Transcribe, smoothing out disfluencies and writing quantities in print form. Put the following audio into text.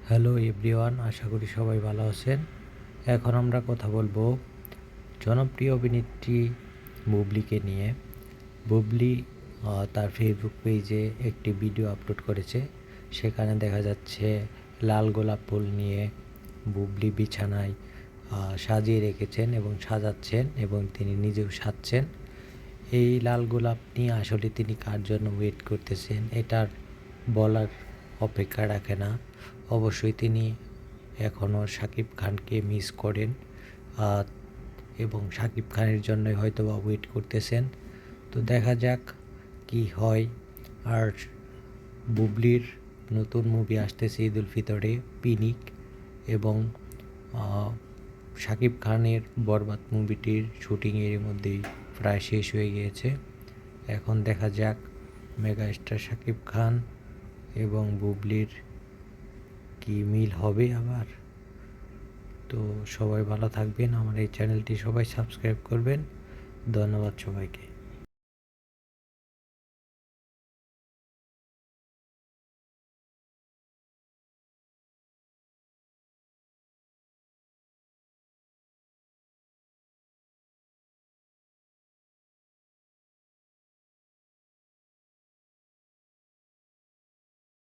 Hello everyone, আশা করি সবাই ভালো আছেন। এখন আমরা কথা বলবো জনপ্রিয় অভিনেত্রী বুবলিকে নিয়ে। বুবলি তার ফেসবুক পেজে একটি ভিডিও আপলোড করেছে। সেখানে দেখা যাচ্ছে লাল গোলাপ ফুল নিয়ে বুবলি বিছানায় সাজিয়ে রেখেছেন এবং সাজাচ্ছেন এবং তিনি নিজেও সাজছেন। এই লাল গোলাপ নিয়ে আসলে তিনি কার জন্য ওয়েট করতেছেন এটার বলার অপেক্ষা রাখে না। অবশ্যই তিনি এখনও শাকিব খানকে মিস করেন এবং শাকিব খানের জন্যই হয়তোবা ওয়েট করতেছেন। তো দেখা যাক কি হয়। আর বুবলির নতুন মুভি আসতেছে ঈদুল ফিতরে, পিনিক, এবং শাকিব খানের বরবাদ মুভিটির শুটিংয়ের মধ্যেই প্রায় শেষ হয়ে গিয়েছে। এখন দেখা যাক মেগা স্টার শাকিব খান এবং বুবলির কি মিল হবে আবার। তো সবাই ভালো থাকবেন, আমার এই চ্যানেলটি সবাই সাবস্ক্রাইব করবেন। ধন্যবাদ সবাইকে।